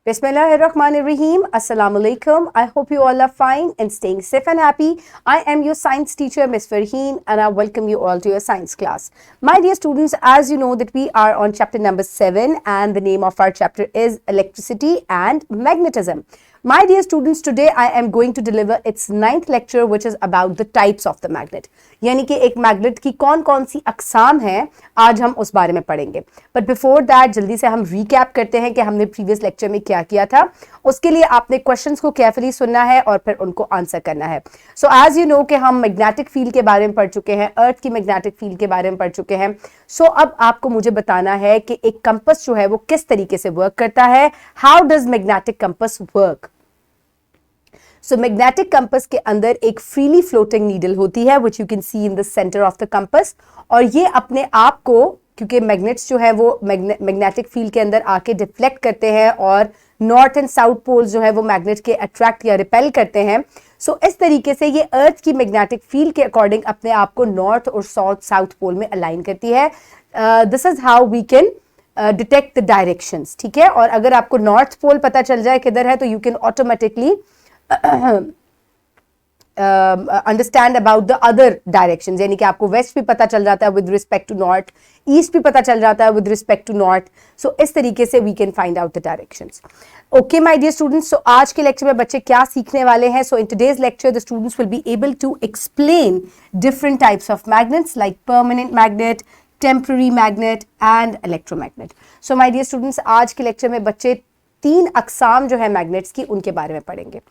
Bismillahirrahmanirrahim. Assalamu alaikum. I hope you all are fine and staying safe and happy. I am your science teacher, Miss Farheen, and I welcome you all to your science class. My dear students, as you know that we are on chapter number 7 and the name of our chapter is electricity and magnetism. My dear students, today I am going to deliver its 9th lecture which is about the types of the magnet. यानी कि एक magnet की कौन कौन सी अकसाम हैं आज हम उस बारे में पढ़ेंगे. बट बिफोर दैट जल्दी से हम रिकैप करते हैं कि हमने प्रीवियस लेक्चर में क्या किया था. उसके लिए आपने क्वेश्चंस को केयरफुली सुनना है और फिर उनको आंसर करना है. सो एज यू नो कि हम मैग्नेटिक फील्ड के बारे में पढ़ चुके हैं, अर्थ की मैग्नेटिक फील्ड के बारे में पढ़ चुके हैं. सो अब आपको मुझे बताना है कि एक कंपस जो है वो किस तरीके से वर्क करता है. How does magnetic compass work. So magnetic compass के अंदर एक फ्रीली फ्लोटिंग नीडल होती है which you can see in the centre of the compass. और ये अपने आप को, क्योंकि मैग्नेट्स जो है वो मैग्नेटिक फील्ड के अंदर आके डिफ्लेक्ट करते हैं और नॉर्थ एंड साउथ पोल्स जो है वो मैग्नेट के अट्रैक्ट या रिपेल करते हैं. सो इस तरीके से ये अर्थ की मैग्नेटिक फील्ड के अकॉर्डिंग अपने आप को नॉर्थ और साउथ पोल में अलाइन करती है. This is how we can detect the directions. ठीक है, और अगर आपको नॉर्थ पोल पता चल जाए किधर है तो you can automatically understand about the other direction. यानी कि आपको वेस्ट भी पता चल जाता है with respect to north, east भी पता चल जाता है with respect to north. So इस तरीके से we can find out the directions. Okay my dear students, so आज के लेक्चर में बच्चे क्या सीखने वाले हैं. So in today's lecture the students will be able to explain different types of magnets like permanent magnet, temporary magnet and electromagnet. So my dear students, आज के लेक्चर में बच्चे 3 अकसाम जो है मैग्नेट्स की उनके बारे में पढ़ेंगे.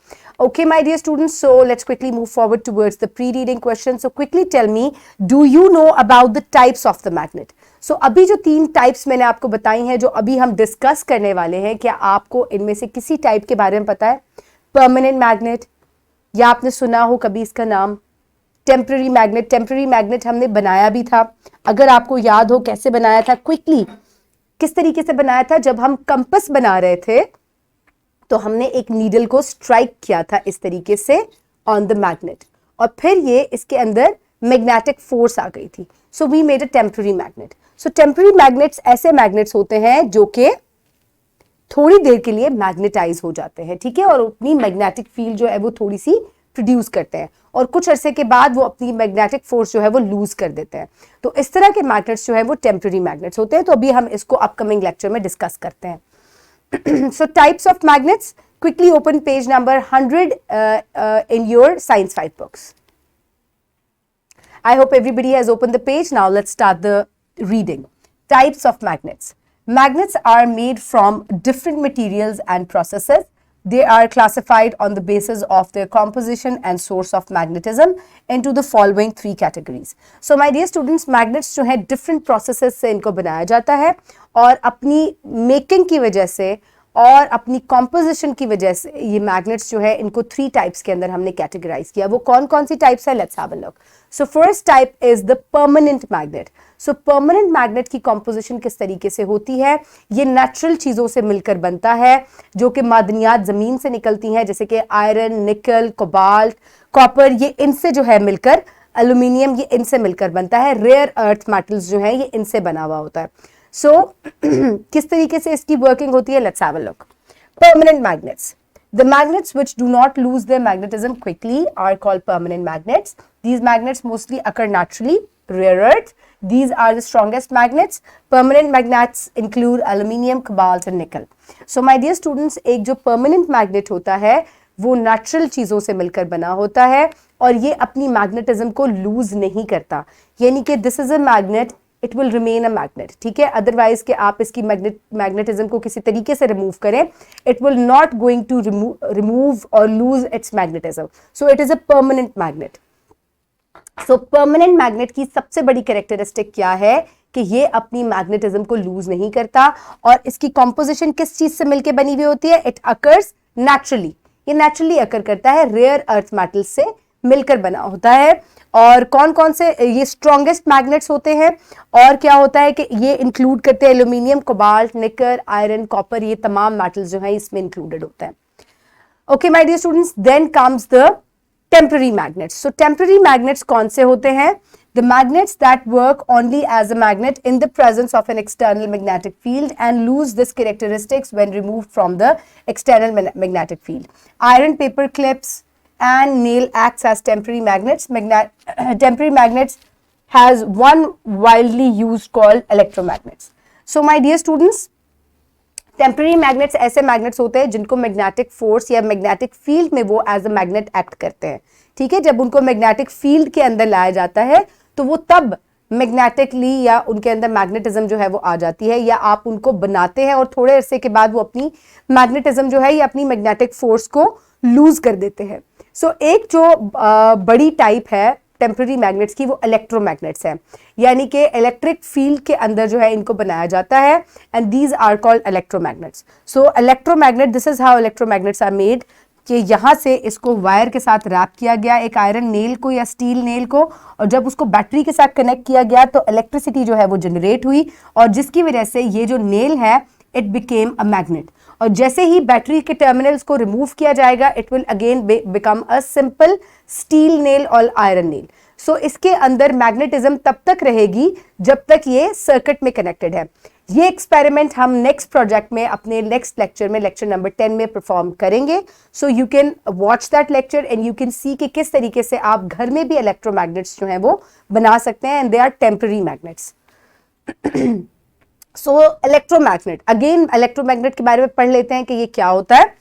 Okay my dear students, so let's quickly move forward towards the pre reading question. So quickly tell me, do you know about the types of the magnet. So अभी जो 3 टाइप्स मैंने आपको बताई हैं, जो अभी हम डिस्कस करने वाले हैं, क्या आपको इनमें से किसी टाइप के बारे में पता है. परमानेंट मैग्नेट, या आपने सुना हो कभी इसका नाम. टेम्पररी मैग्नेट, टेम्पररी मैग्नेट हमने बनाया भी था. अगर आपको याद हो कैसे बनाया था, क्विकली किस तरीके से बनाया था. जब हम कंपस बना रहे थे तो हमने एक नीडल को स्ट्राइक किया था इस तरीके से ऑन द मैग्नेट, और फिर ये इसके अंदर मैग्नेटिक फोर्स आ गई थी. So we made a temporary magnet. So temporary magnets ऐसे मैग्नेट्स होते हैं जो कि थोड़ी देर के लिए मैग्नेटाइज हो जाते हैं. ठीक है, और अपनी मैग्नेटिक फील्ड जो है वो थोड़ी सी प्रोड्यूस करते हैं और कुछ अरसे के बाद वो अपनी मैग्नेटिक फोर्स जो है वो लूज कर देते हैं. तो इस तरह के मैग्नेट्स जो है वो टेम्पररी मैग्नेट्स होते हैं. तो अभी हम इसको अपकमिंग लेक्चर में डिस्कस करते हैं. So types of magnets, quickly open page number 100 in your science 5 books. I hope everybody has opened the page. Now let's start the reading. Types of magnets. Magnets are made from different materials and processes. They are classified on the basis of their composition and source of magnetism into the following 3 categories. So my dear students, magnets जो है different processes से इनको बनाया जाता है और अपनी making की वजह से और अपनी कॉम्पोजिशन की वजह से ये मैग्नेट्स जो है इनको 3 टाइप्स के अंदर हमने कैटेगराइज किया. वो कौन कौन सी टाइप्स है, let's have a look. So first type is the permanent magnet. So permanent magnet की कॉम्पोजिशन किस तरीके से होती है. ये नेचुरल चीज़ों से मिलकर बनता है जो कि मादनियात ज़मीन से निकलती हैं, जैसे कि आयरन, निकल, कोबाल्ट, कॉपर. ये इनसे जो है मिलकर, एल्यूमिनियम, ये इनसे मिलकर बनता है. रेयर अर्थ मेटल्स जो है ये इनसे बना हुआ होता है. सो किस तरीके से इसकी वर्किंग होती है, let's have a look. Permanent magnets. The magnets which do not lose their magnetism quickly are called permanent magnets. These magnets mostly occur naturally. Rare earth. These are the strongest magnets. Permanent magnets include aluminium, cobalt and nickel. So my dear students, एक जो permanent magnet होता है वो natural चीज़ों से मिलकर बना होता है और ये अपनी मैग्नेटिज्म को लूज नहीं करता. यानी कि this is a magnet, it will remain a magnet. ठीक है, अदरवाइज कि आप इसकी मैग्नेटिज्म को किसी तरीके से रिमूव करें, it will not going to remove और lose its magnetism. So it is a permanent magnet. So permanent magnet की सबसे बड़ी कैरेक्टरिस्टिक क्या है कि ये अपनी मैग्नेटिज्म को लूज नहीं करता और इसकी कॉम्पोजिशन किस चीज से मिलकर बनी हुई होती है. It occurs naturally. ये नेचुरली अकर करता है, रेयर अर्थ मेटल्स से मिलकर बना होता है. और कौन कौन से ये स्ट्रॉन्गेस्ट मैग्नेट्स होते हैं और क्या होता है कि ये इंक्लूड करते हैं aluminium, cobalt, nickel, iron, copper. ये तमाम मेटल्स जो हैं इसमें इंक्लूडेड होते हैं. Okay my dear students, then comes the temporary magnets. So temporary magnets कौन से होते हैं. The magnets that work only as a magnet in the presence of an external magnetic field and lose this characteristics when removed from the external magnetic field. Iron paper clips and nail acts as temporary magnets. Temporary magnets has one widely used called electromagnets. So my dear students, temporary magnets ऐसे magnets होते हैं जिनको magnetic force या magnetic field में वो as a magnet act करते हैं, ठीक है। जब उनको मैग्नेटिक फील्ड के अंदर लाया जाता है तो वो तब मैग्नेटिकली या उनके अंदर मैग्नेटिज्म जो है वो आ जाती है, या आप उनको बनाते हैं और थोड़े अरसे के बाद वो अपनी मैग्नेटिज्म जो है या अपनी मैग्नेटिक फोर्स को लूज कर देते हैं। सो एक जो बड़ी टाइप है टेम्पररी मैग्नेट्स की वो इलेक्ट्रोमैग्नेट्स हैं, यानी कि इलेक्ट्रिक फील्ड के अंदर जो है इनको बनाया जाता है, and these are called electromagnets. So electromagnet, this is how electromagnets are made, कि यहाँ से इसको वायर के साथ रैप किया गया एक आयरन नेल को या स्टील नेल को, और जब उसको बैटरी के साथ कनेक्ट किया गया तो इलेक्ट्रिसिटी जो है वो जनरेट हुई, और जिसकी वजह से ये जो नेल है इट बिकेम अ मैग्नेट। और जैसे ही बैटरी के टर्मिनल्स को रिमूव किया जाएगा it will again become a simple steel nail और आयरन नेल। सो इसके अंदर मैग्नेटिज्म तब तक रहेगी जब तक ये सर्किट में कनेक्टेड है। ये एक्सपेरिमेंट हम नेक्स्ट प्रोजेक्ट में अपने नेक्स्ट लेक्चर में, लेक्चर नंबर 10 में परफॉर्म करेंगे। So you can watch that lecture and you can see कि किस तरीके से आप घर में भी इलेक्ट्रोमैग्नेट्स जो हैं वो बना सकते हैं, and they are temporary magnets. So electromagnet, again electromagnet के बारे में पढ़ लेते हैं कि ये क्या होता है।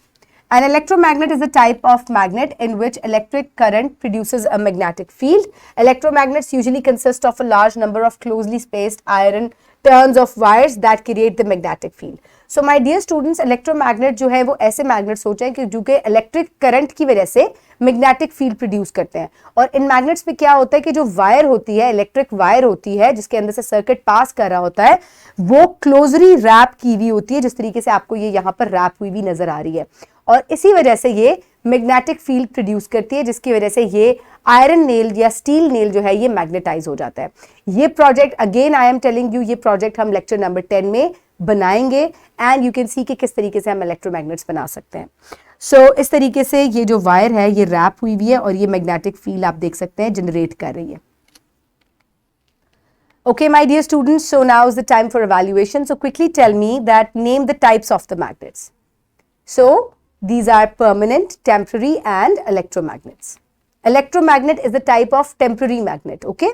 An electromagnet is a type of magnet in which electric current produces a magnetic field. Electromagnets usually consist of a large number of closely spaced iron turns of wires that create the magnetic field. So my dear students, electromagnet जो है वो ऐसे magnets होते हैं कि जो कि electric current की वजह से magnetic field produce करते हैं। और इन magnets पे क्या होता है कि जो वायर होती है, इलेक्ट्रिक वायर होती है जिसके अंदर से सर्किट पास कर रहा होता है, वो क्लोजली रैप की हुई होती है, जिस तरीके से आपको ये यहाँ पर रैप हुई भी नजर आ रही है, और इसी वजह से ये मैग्नेटिक फील्ड प्रोड्यूस करती है, जिसकी वजह से ये आयरन नेल या स्टील नेल जो है ये मैग्नेटाइज हो जाता है। ये project again I am telling you, ये प्रोजेक्ट हम लेक्चर नंबर 10 में बनाएंगे, एंड यू कैन सी कि किस तरीके से हम इलेक्ट्रोमैग्नेट्स बना सकते हैं। सो इस तरीके से ये जो वायर है ये रैप हुई हुई है और ये मैग्नेटिक फील्ड आप देख सकते हैं जनरेट कर रही है। Okay, my dear students, so now is the time for evaluation. So quickly tell me that name the types of the magnets. So these are permanent, temporary and electromagnets. Electromagnet is the type of temporary magnet, okay?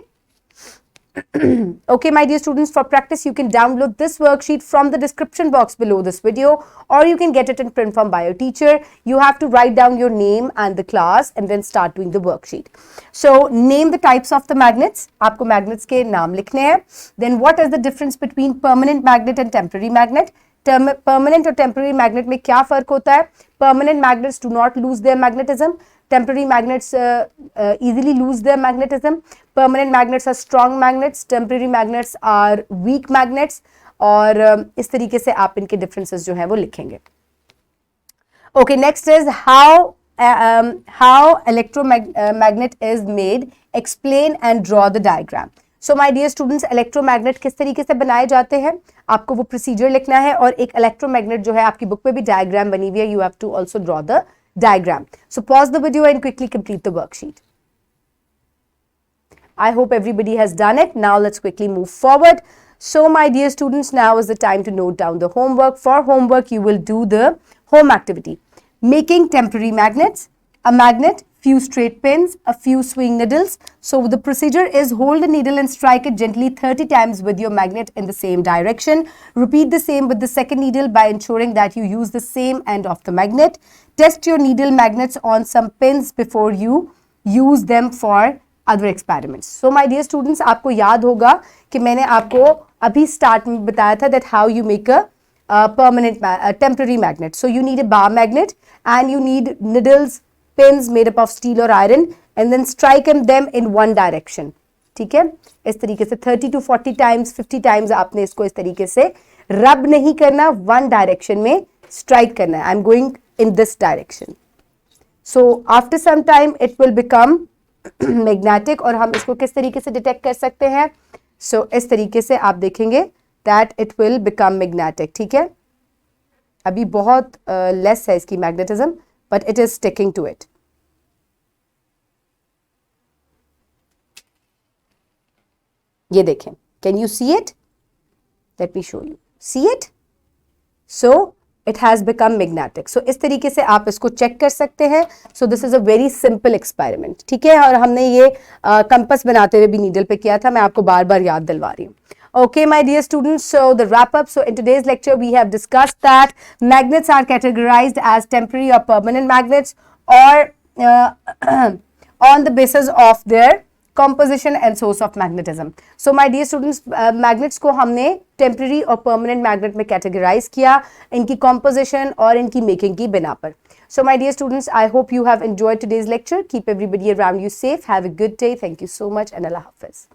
Okay, my dear students, for practice you can download this worksheet from the description box below this video, or you can get it in print form by your teacher. You have to write down your name and the class and then start doing the worksheet. So name the types of the magnets. आपको magnets के नाम लिखने हैं. Then what is the difference between permanent magnet and temporary magnet? Permanent और temporary magnet में क्या फर्क होता है? Permanent magnets do not lose their magnetism. Temporary magnets easily lose their magnetism. Permanent magnets are strong magnets. Temporary magnets are weak magnets. और इस तरीके से आप इनके differences जो हैं वो लिखेंगे. Okay, next is how electromagnet is made. Explain and draw the diagram. So my dear students, electromagnet किस तरीके से बनाए जाते हैं आपको वो प्रोसीजर लिखना है, और एक electromagnet जो है आपकी बुक में भी डायग्राम बनी हुई है, you have to also draw the diagram. So pause the video and quickly complete the worksheet. I hope everybody has done it. Now let's quickly move forward. So my dear students, now is the time to note down the homework. For homework, you will do the home activity. Making temporary magnets, a magnet, few straight pins, a few swing needles. So the procedure is hold a needle and strike it gently 30 times with your magnet in the same direction. Repeat the same with the second needle by ensuring that you use the same end of the magnet. Test your needle magnets on some pins before you use them for other experiments. So my dear students, आपको याद होगा कि मैंने आपको अभी start में बताया था that how you make a temporary magnet. So you need a bar magnet and you need needles, pins made up of steel or iron, and then strike them in one direction. ठीक है, इस तरीके से 30 to 40 times, 50 times आपने इसको इस तरीके से रब नहीं करना, one direction में strike करना है. I'm going in this direction. So after some time it will become magnetic, और हम इसको किस तरीके से डिटेक्ट कर सकते हैं? So इस तरीके से आप देखेंगे that it will become magnetic. ठीक है, अभी बहुत less है इसकी magnetism, but it is sticking to it. ये देखें, can you see it? Let me show you, see it? So it has become magnetic. So इस तरीके से आप इसको चेक कर सकते हैं. So this is a very simple experiment. ठीक है, और हमने ये कंपस बनाते हुए भी नीडल पे किया था. मैं आपको बार बार याद दिलवा रही हूँ. Okay, my dear students, so the wrap up. So in today's lecture, we have discussed that magnets are categorized as temporary or permanent magnets, or on the basis of their composition and source of magnetism. So my dear students, magnets को हमने temporary और permanent magnet में categorize किया इनकी composition और इनकी making की बिना पर. So my dear students, I hope you have enjoyed today's lecture. Keep everybody around you safe. Have a good day. Thank you so much and Allah Hafiz.